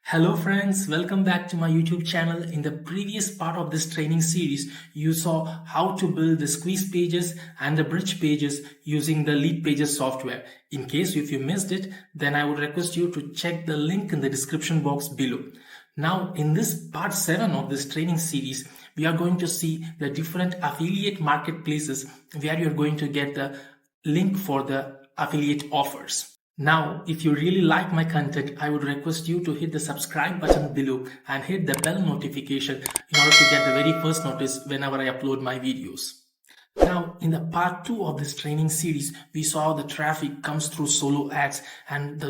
Hello friends, welcome back to my YouTube channel. In the previous part of this training series, you saw how to build the squeeze pages and the bridge pages using the lead pages software. In case if you missed it, then I would request you to check the link in the description box below. Now in this part 7 of this training series, we are going to see the different affiliate marketplaces where you're going to get the link for the affiliate offers. Now, if you really like my content, I would request you to hit the subscribe button below and hit the bell notification in order to get the very first notice whenever I upload my videos. Now, in the part 2 of this training series, we saw the traffic comes through solo ads, and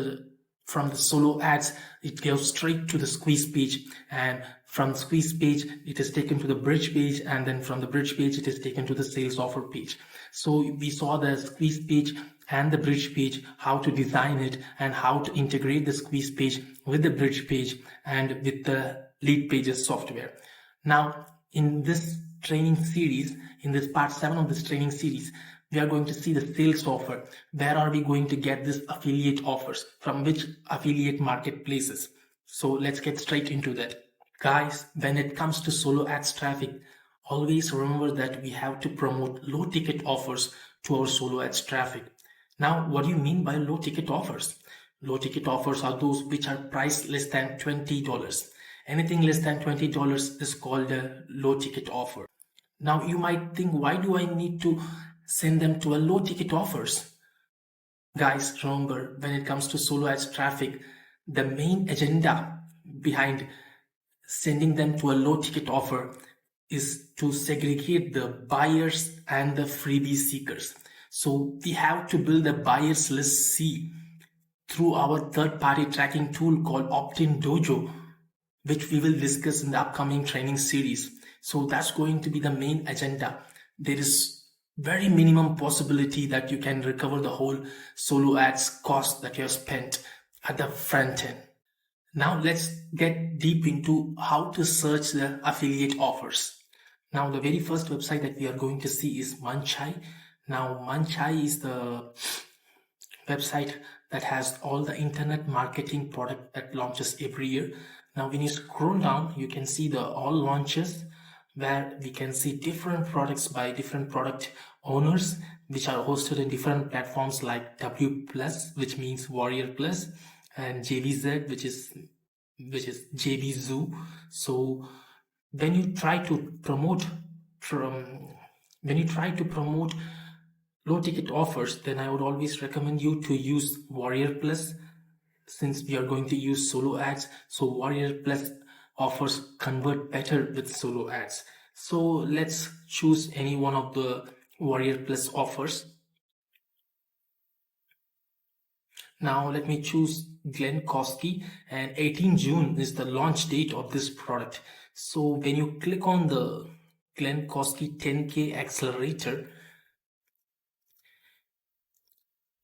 from the solo ads, it goes straight to the squeeze page, and from the squeeze page, it is taken to the bridge page, and then from the bridge page, it is taken to the sales offer page. So we saw the squeeze page and the bridge page, how to design it and how to integrate the squeeze page with the bridge page and with the lead pages software. Now, in this training series, in this part 7 of this training series, we are going to see the sales offer. Where are we going to get this affiliate offers? From which affiliate marketplaces? So let's get straight into that. Guys, when it comes to solo ads traffic, always remember that we have to promote low ticket offers to our solo ads traffic. Now, what do you mean by low ticket offers? Low ticket offers are those which are priced less than $20. Anything less than $20 is called a low ticket offer. Now, you might think, why do I need to send them to a low ticket offers? Guys, remember, when it comes to solo ads traffic, the main agenda behind sending them to a low ticket offer is to segregate the buyers and the freebie seekers. So we have to build a buyers list C through our third-party tracking tool called Optin Dojo, which we will discuss in the upcoming training series. So that's going to be the main agenda. There is very minimum possibility that you can recover the whole solo ads cost that you have spent at the front end. Now let's get deep into how to search the affiliate offers. Now the very first website that we are going to see is Munchai. Now Munchai is the website that has all the internet marketing product that launches every year. Now when you scroll down, you can see the all launches where we can see different products by different product owners which are hosted in different platforms like W Plus, which means Warrior Plus, and JVZ, which is JV Zoo. So when you try to promote low ticket offers, then I would always recommend you to use Warrior Plus, since we are going to use solo ads. So Warrior Plus offers convert better with solo ads. So let's choose any one of the Warrior Plus offers. Now let me choose Glenn Kosky, and 18 June is the launch date of this product. So when you click on the Glenn Kosky 10K accelerator,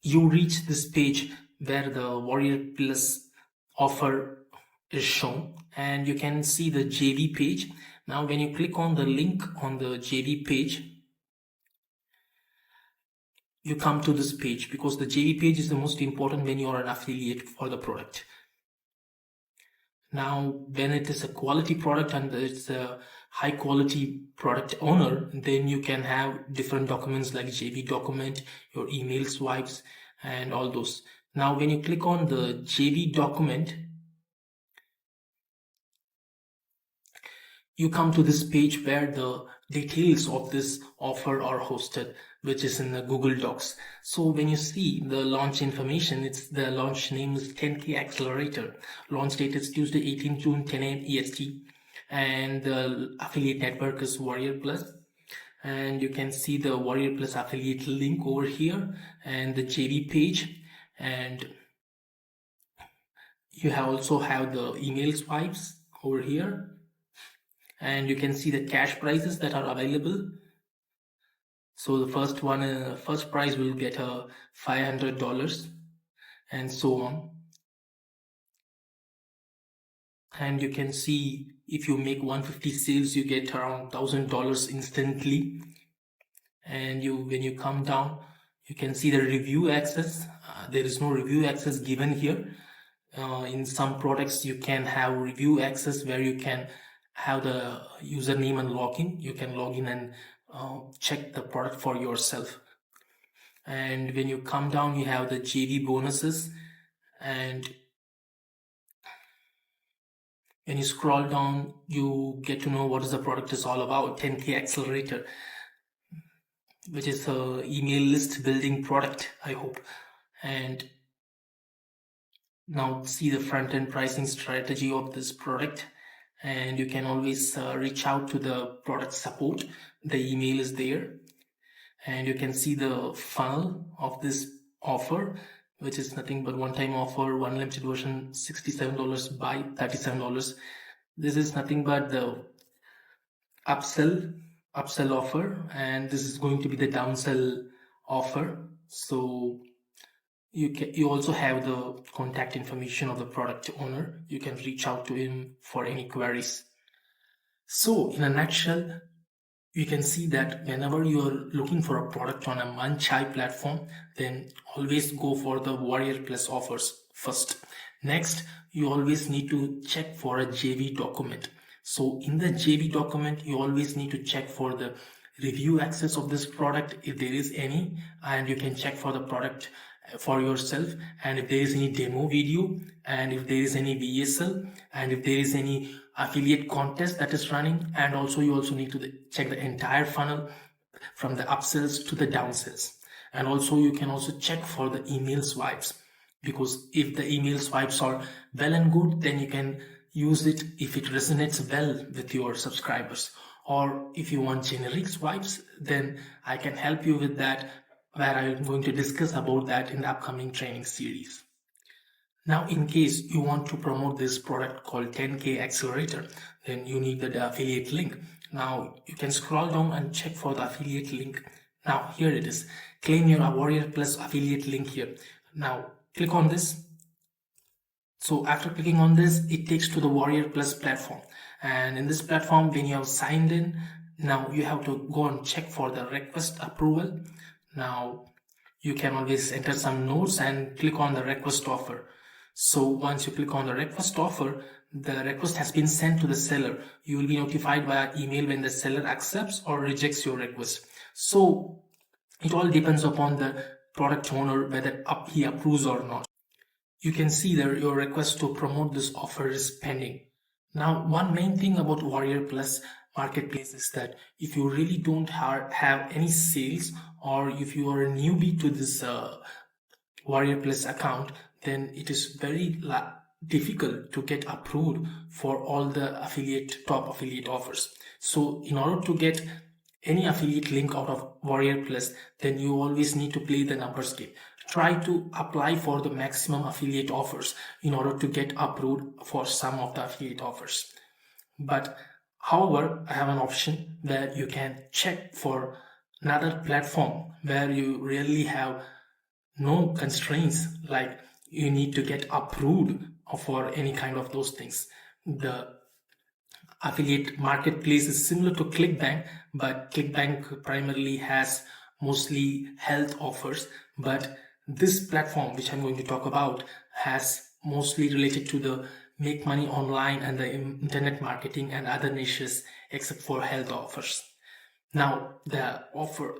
you reach this page where the Warrior Plus offer is shown, and you can see the JV page. Now when you click on the link on the JV page, you come to this page, because the JV page is the most important when you are an affiliate for the product. Now when it is a quality product and it's a high quality product owner, then you can have different documents like JV document, your email swipes, and all those. Now when you click on the JV document, you come to this page where the details of this offer are hosted, which is in the Google Docs. So when you see the launch information, it's the launch name is 10K Accelerator. Launch date is Tuesday, 18 June, 10 a.m. EST. And the affiliate network is Warrior Plus. And you can see the Warrior Plus affiliate link over here and the JV page. And you also have the email swipes over here. And you can see the cash prices that are available. So the first prize will get $500 and so on. And you can see if you make 150 sales, you get around $1,000 instantly. And when you come down, you can see the review access. There is no review access given here. In some products you can have review access where you can have the username and login. You can log in and check the product for yourself. And when you come down, you have the JV bonuses, and when you scroll down, you get to know what is the product is all about. 10K Accelerator, which is a email list building product, I hope. And now see the front end pricing strategy of this product, and you can always reach out to the product support. The email is there, and you can see the funnel of this offer, which is nothing but one-time offer, one limited version, $67, buy $37. This is nothing but the upsell offer, and this is going to be the downsell offer. So you also have the contact information of the product owner. You can reach out to him for any queries. So in a nutshell, you can see that whenever you're looking for a product on a Manchai platform, then always go for the Warrior Plus offers first. Next, you always need to check for a JV document. So in the JV document, you always need to check for the review access of this product if there is any, and you can check for the product for yourself, and if there is any demo video, and if there is any VSL, and if there is any affiliate contest that is running. And also you also need to check the entire funnel from the upsells to the downsells. And also you can also check for the email swipes, because if the email swipes are well and good, then you can use it if it resonates well with your subscribers. Or if you want generic swipes, then I can help you with that, where I'm going to discuss about that in the upcoming training series. Now, in case you want to promote this product called 10K Accelerator, then you need the affiliate link. Now, you can scroll down and check for the affiliate link. Now, here it is. Claim your Warrior Plus affiliate link here. Now, click on this. So after clicking on this, it takes to the Warrior Plus platform. And in this platform, when you have signed in, now you have to go and check for the request approval. Now, you can always enter some notes and click on the request offer. So once you click on the request offer, the request has been sent to the seller. You will be notified via email when the seller accepts or rejects your request. So it all depends upon the product owner whether he approves or not. You can see that your request to promote this offer is pending. Now, one main thing about Warrior Plus Marketplace is that if you really don't have any sales, or if you are a newbie to this Warrior Plus account, then it is very difficult to get approved for all the top affiliate offers. So in order to get any affiliate link out of Warrior Plus, then you always need to play the numbers game. Try to apply for the maximum affiliate offers in order to get approved for some of the affiliate offers. But however, I have an option where you can check for another platform where you really have no constraints, like you need to get approved for any kind of those things. The affiliate marketplace is similar to ClickBank, but ClickBank primarily has mostly health offers, but this platform which I'm going to talk about has mostly related to the make money online and the internet marketing and other niches except for health offers. Now, the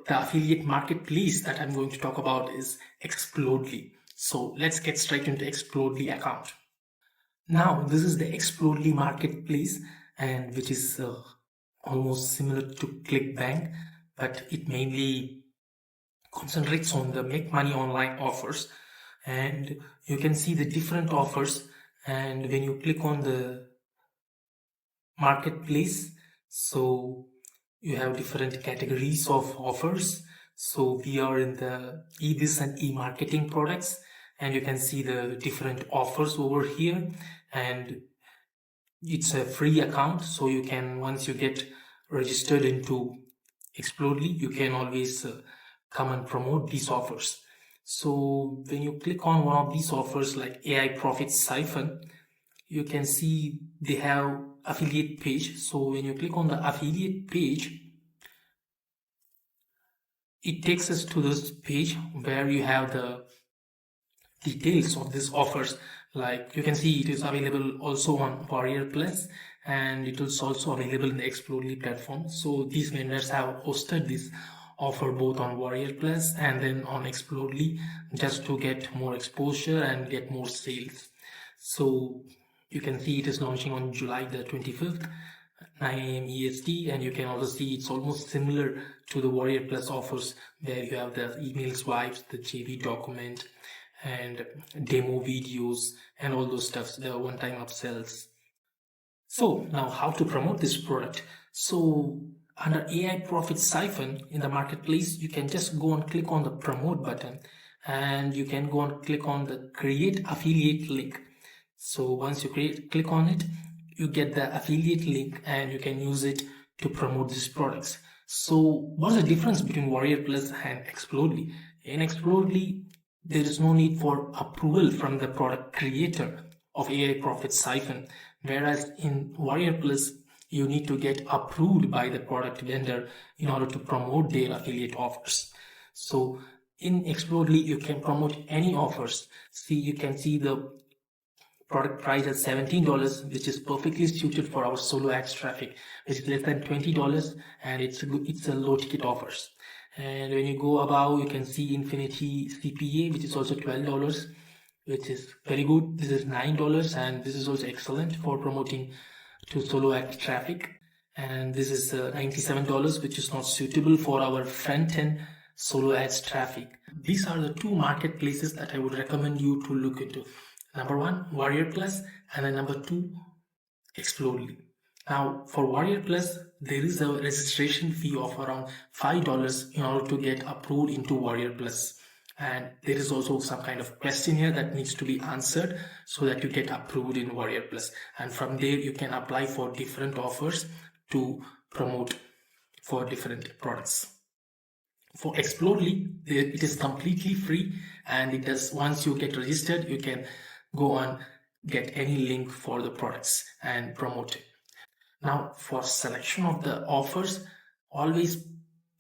affiliate marketplace that I'm going to talk about is Explodely. So let's get straight into Explodely account. Now, this is the Explodely marketplace, and which is almost similar to ClickBank, but it mainly concentrates on the make money online offers. And you can see the different offers, and when you click on the marketplace, so you have different categories of offers. So we are in the e-biz and e-marketing products, and you can see the different offers over here, and it's a free account. So you can, once you get registered into Explodely, you can always come and promote these offers. So when you click on one of these offers like AI Profit Siphon, you can see they have affiliate page. So when you click on the affiliate page, it takes us to this page where you have the details of these offers. Like you can see, it is available also on Warrior Plus, and it is also available in the Explodely platform. So these vendors have hosted this offer both on Warrior Plus and then on Explodely, just to get more exposure and get more sales. So you can see it is launching on July the 25th, 9 a.m. EST, and you can also see it's almost similar to the Warrior Plus offers, where you have the email swipes, the JV document, and demo videos, and all those stuffs, the one-time upsells. So now how to promote this product? So under AI Profit Siphon in the marketplace, you can just go and click on the promote button, and you can go and click on the create affiliate link. So once you click on it, you get the affiliate link and you can use it to promote these products. So what's the difference between Warrior Plus and Explodely? In Explodely, there is no need for approval from the product creator of AI Profit Siphon, whereas in Warrior Plus, you need to get approved by the product vendor in order to promote their affiliate offers. So in Explodely, you can promote any offers. See, you can see the product price at $17, which is perfectly suited for our solo ads traffic, which is less than $20, and it's a low ticket offers. And when you go above, you can see Infinity CPA, which is also $12, which is very good. This is $9, and this is also excellent for promoting to solo ads traffic. And this is $97, which is not suitable for our front end solo ads traffic. These are the two marketplaces that I would recommend you to look into. Number one, Warrior Plus, and then number two, Explodely. Now, for Warrior Plus, there is a registration fee of around $5 in order to get approved into Warrior Plus. And there is also some kind of questionnaire that needs to be answered so that you get approved in Warrior Plus. And from there, you can apply for different offers to promote for different products. For Explodely, it is completely free, and it does, once you get registered, you can go on, get any link for the products and promote it. Now, for selection of the offers, always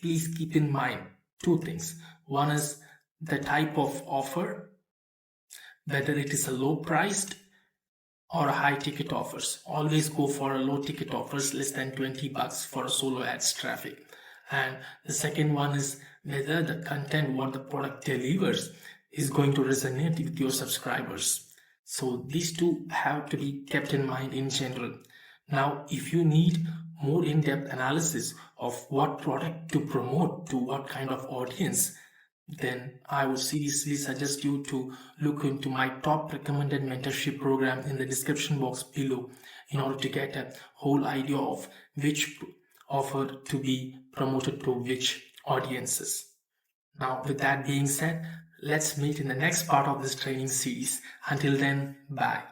please keep in mind two things. One is the type of offer, whether it is a low priced or a high ticket offers. Always go for a low ticket offers, less than $20 for solo ads traffic. And the second one is whether the content what the product delivers is going to resonate with your subscribers. So these two have to be kept in mind in general. Now, if you need more in-depth analysis of what product to promote to what kind of audience, then I would seriously suggest you to look into my top recommended mentorship program in the description box below in order to get a whole idea of which offer to be promoted to which audiences. Now, with that being said, let's meet in the next part of this training series. Until then, bye.